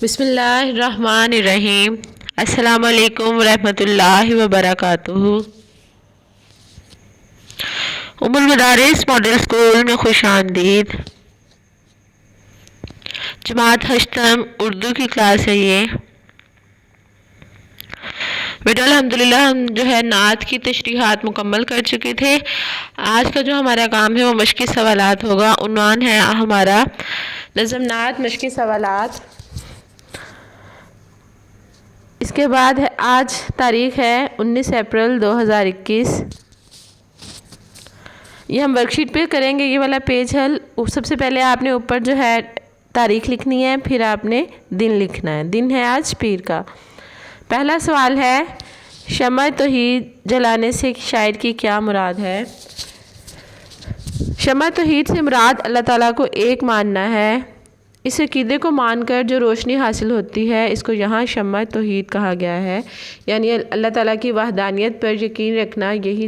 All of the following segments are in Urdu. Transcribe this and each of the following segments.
بسم اللہ الرحمن الرحیم۔ السلام علیکم ورحمۃ اللہ وبرکاتہ۔ ام المدارس ماڈل اسکول میں خوش آمدید۔ جماعت ہشتم اردو کی کلاس ہے یہ۔ بیٹا الحمدللہ ہم نعت کی تشریحات مکمل کر چکے تھے۔ آج کا جو ہمارا کام ہے وہ مشقی سوالات ہوگا۔ عنوان ہے ہمارا نظم نعت مشقی سوالات۔ اس کے بعد آج تاریخ ہے 19 اپریل 2021۔ یہ ہم ورک شیٹ پہ کریں گے یہ والا پیج حل۔ سب سے پہلے آپ نے اوپر تاریخ لکھنی ہے، پھر آپ نے دن لکھنا ہے۔ دن ہے آج پیر کا۔ پہلا سوال ہے شمع توحید جلانے سے شاعر کی کیا مراد ہے؟ شمع توحید سے مراد اللہ تعالیٰ کو ایک ماننا ہے۔ اس عقیدے کو مان کر جو روشنی حاصل ہوتی ہے اس کو یہاں شمع توحید کہا گیا ہے، یعنی اللہ تعالیٰ کی وحدانیت پر یقین رکھنا، یہی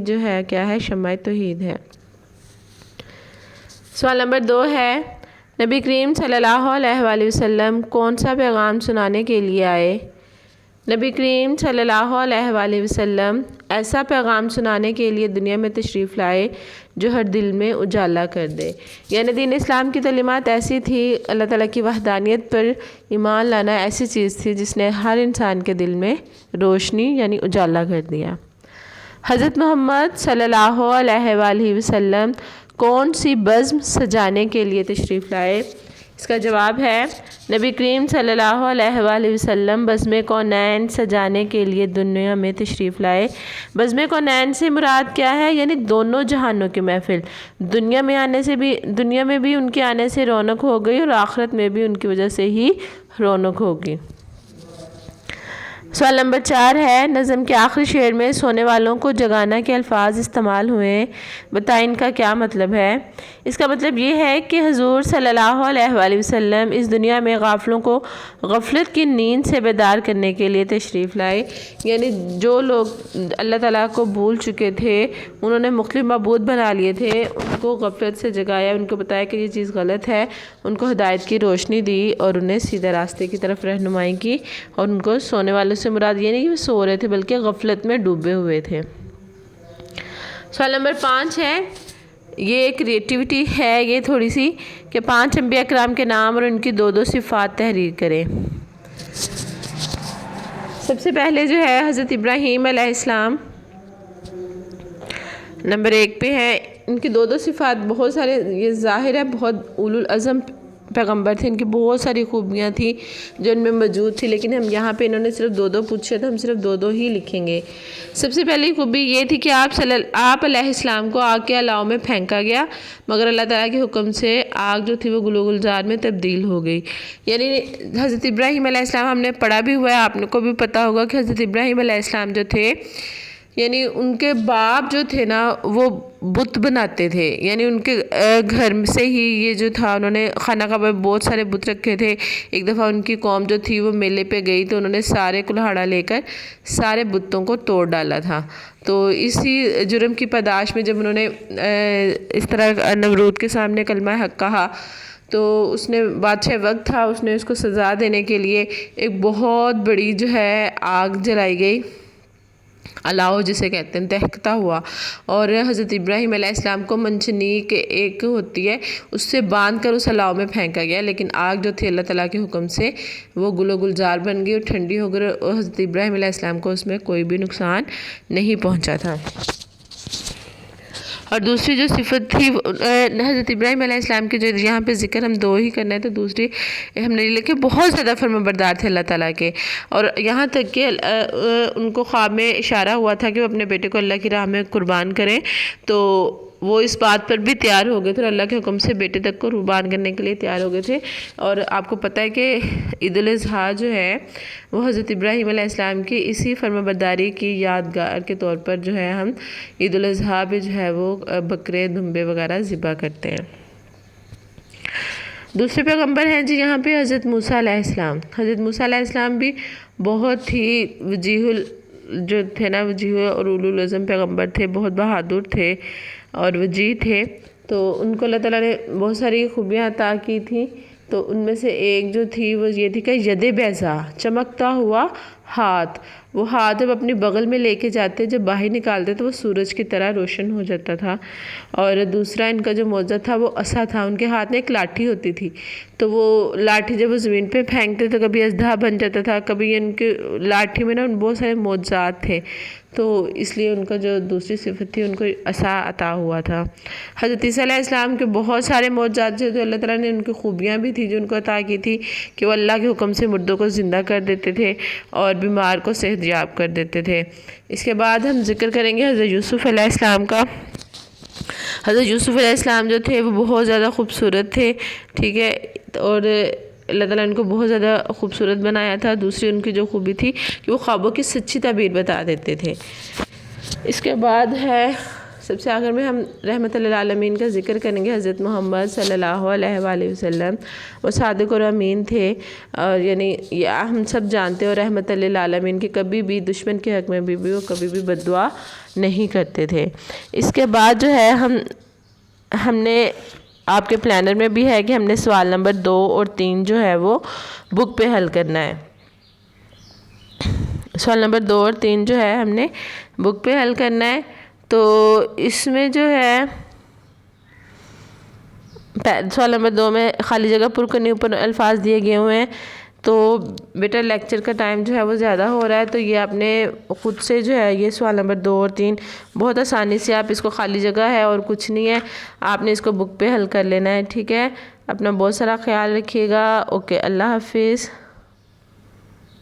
کیا ہے شمع توحید ہے۔ سوال نمبر 2 ہے نبی کریم صلی اللہ علیہ وآلہ وسلم کون سا پیغام سنانے کے لیے آئے؟ نبی کریم صلی اللہ علیہ وآلہ وسلم ایسا پیغام سنانے کے لیے دنیا میں تشریف لائے جو ہر دل میں اجالا کر دے، یعنی دین اسلام کی تعلیمات ایسی تھی، اللہ تعالیٰ کی وحدانیت پر ایمان لانا ایسی چیز تھی جس نے ہر انسان کے دل میں روشنی یعنی اجالا کر دیا۔ حضرت محمد صلی اللہ علیہ وآلہ وسلم کون سی بزم سجانے کے لیے تشریف لائے؟ اس کا جواب ہے نبی کریم صلی اللہ علیہ وآلہ وسلم بزم کونین سجانے کے لیے دنیا میں تشریف لائے۔ بزم کونین سے مراد کیا ہے؟ یعنی دونوں جہانوں کی محفل۔ دنیا میں بھی ان کے آنے سے رونق ہو گئی اور آخرت میں بھی ان کی وجہ سے ہی رونق ہوگی۔ سوال نمبر 4 ہے نظم کے آخری شعر میں سونے والوں کو جگانا کے الفاظ استعمال ہوئے، بتائیں ان کا کیا مطلب ہے؟ اس کا مطلب یہ ہے کہ حضور صلی اللہ علیہ وآلہ وسلم اس دنیا میں غافلوں کو غفلت کی نیند سے بیدار کرنے کے لیے تشریف لائے، یعنی جو لوگ اللہ تعالیٰ کو بھول چکے تھے، انہوں نے مختلف معبود بنا لیے تھے، ان کو غفلت سے جگایا، ان کو بتایا کہ یہ چیز غلط ہے، ان کو ہدایت کی روشنی دی اور انہیں سیدھے راستے کی طرف رہنمائی کی، اور ان کو سونے والوں سے مراد یہ نہیں کہ وہ سو رہے تھے بلکہ غفلت میں ڈوبے ہوئے تھے۔ سوال نمبر 5 ہے یہ ایک کریٹیوٹی ہے یہ تھوڑی سی کہ 5 انبیاء کرام کے نام اور ان کی 2 صفات تحریر کریں۔ سب سے پہلے حضرت ابراہیم علیہ السلام نمبر 1 پہ ہے۔ ان کی 2 صفات بہت سارے، یہ ظاہر ہے بہت اولو العزم پیغمبر تھے، ان کی بہت ساری خوبیاں تھیں جو ان میں موجود تھی، لیکن ہم یہاں پہ انہوں نے صرف 2 پوچھے تو ہم صرف 2 ہی لکھیں گے۔ سب سے پہلی خوبی یہ تھی کہ آپ علیہ السلام کو آگ کے الاؤ میں پھینکا گیا، مگر اللہ تعالیٰ کے حکم سے آگ جو تھی وہ گلو گلزار میں تبدیل ہو گئی۔ یعنی حضرت ابراہیم علیہ السلام ہم نے پڑھا بھی ہوا ہے، آپ کو بھی پتہ ہوگا کہ حضرت ابراہیم علیہ السلام جو تھے، یعنی ان کے باپ جو تھے نا وہ بت بناتے تھے، یعنی ان کے گھر سے ہی یہ جو تھا، انہوں نے خانہ کعبہ میں بہت سارے بت رکھے تھے۔ ایک دفعہ ان کی قوم جو تھی وہ میلے پہ گئی تو انہوں نے سارے کلہاڑا لے کر سارے بتوں کو توڑ ڈالا تھا۔ تو اسی جرم کی پاداش میں جب انہوں نے اس طرح نمرود کے سامنے کلمہ حق کہا تو اس نے بادشاہ وقت تھا، اس نے اس کو سزا دینے کے لیے ایک بہت بڑی آگ جلائی گئی، الاؤ جسے کہتے ہیں، دہکتا ہوا، اور حضرت ابراہیم علیہ السلام کو منجنیق ایک ہوتی ہے اس سے باندھ کر اس الاؤ میں پھینکا گیا، لیکن آگ جو تھی اللہ تعالیٰ کے حکم سے وہ گلو گلزار بن گئی اور ٹھنڈی ہو گئی، اور حضرت ابراہیم علیہ السلام کو اس میں کوئی بھی نقصان نہیں پہنچا تھا۔ اور دوسری جو صفت تھی حضرت ابراہیم علیہ السلام کی، جو یہاں پہ ذکر ہم 2 ہی کرنا ہے، تو دوسری ہم نے لکھے بہت زیادہ فرمانبردار تھے اللہ تعالیٰ کے، اور یہاں تک کہ ان کو خواب میں اشارہ ہوا تھا کہ وہ اپنے بیٹے کو اللہ کی راہ میں قربان کریں، تو وہ اس بات پر بھی تیار ہو گئے تھے اور اللہ کے حکم سے بیٹے تک کو قربان کرنے کے لیے تیار ہو گئے تھے۔ اور آپ کو پتہ ہے کہ عید الاضحیٰ جو ہے وہ حضرت ابراہیم علیہ السلام کی اسی فرمانبرداری کی یادگار کے طور پر ہم عید الاضحیٰ پہ وہ بکرے دمبے وغیرہ ذبح کرتے ہیں۔ دوسرے پیغمبر ہیں یہاں پہ حضرت موسیٰ علیہ السلام۔ حضرت موسیٰ علیہ السلام بھی بہت ہی وجیہ اور اولو العزم پیغمبر تھے، بہت بہادر تھے اور وجیہ تھے، تو ان کو اللہ تعالیٰ نے بہت ساری خوبیاں عطا کی تھیں، تو ان میں سے ایک جو تھی وہ یہ تھی کہ ید بیضا، چمکتا ہوا ہاتھ. وہ ہاتھ جب اپنی بغل میں لے کے جاتے، جب باہر نکالتے تو وہ سورج کی طرح روشن ہو جاتا تھا. اور دوسرا ان کا جو معجزہ تھا وہ عصا تھا. ان کے ہاتھ میں ایک لاٹھی ہوتی تھی، تو وہ لاٹھی جب وہ زمین پہ پھینکتے تو کبھی اژدہا بن جاتا تھا، کبھی ان کے لاٹھی میں نا بہت سارے معجزات تھے، تو اس لیے ان کا جو دوسری صفت تھی ان کو عصا عطا ہوا تھا. حضرت عیسیٰ علیہ السلام کے بہت سارے معجزات جو اللہ تعالیٰ نے ان کی خوبیاں بھی تھی جو ان کو عطا کی تھی کہ وہ اللہ کے حکم سے مردوں کو زندہ کر دیتے تھے اور بیمار کو صحت یاب کر دیتے تھے. اس کے بعد ہم ذکر کریں گے حضرت یوسف علیہ السلام کا. حضرت یوسف علیہ السلام جو تھے وہ بہت زیادہ خوبصورت تھے، ٹھیک ہے، اور اللہ تعالیٰ نے ان کو بہت زیادہ خوبصورت بنایا تھا. دوسری ان کی جو خوبی تھی کہ وہ خوابوں کی سچی تعبیر بتا دیتے تھے. اس کے بعد ہے سب سے آخر میں ہم رحمت للعالمین کا ذکر کریں گے. حضرت محمد صلی اللہ علیہ وآلہ وسلم وہ صادق اور امین تھے، اور یعنی یہ ہم سب جانتے ہیں، اور رحمت للعالمین کی کبھی بھی دشمن کے حق میں بھی وہ کبھی بھی بد دعا نہیں کرتے تھے. اس کے بعد جو ہے ہم نے آپ کے پلانر میں بھی ہے کہ ہم نے سوال نمبر 2 اور 3 جو ہے وہ بک پہ حل کرنا ہے. سوال نمبر 2 اور 3 جو ہے ہم نے بک پہ حل کرنا ہے. تو اس میں جو ہے سوال نمبر 2 میں خالی جگہ پر کرنے اوپر الفاظ دیے گئے ہوئے ہیں. تو بیٹا لیکچر کا ٹائم جو ہے وہ زیادہ ہو رہا ہے، تو یہ آپ نے خود سے جو ہے یہ سوال نمبر 2 اور 3 بہت آسانی سے آپ اس کو، خالی جگہ ہے اور کچھ نہیں ہے، آپ نے اس کو بک پہ حل کر لینا ہے. ٹھیک ہے، اپنا بہت سارا خیال رکھیے گا. اوکے، اللہ حافظ.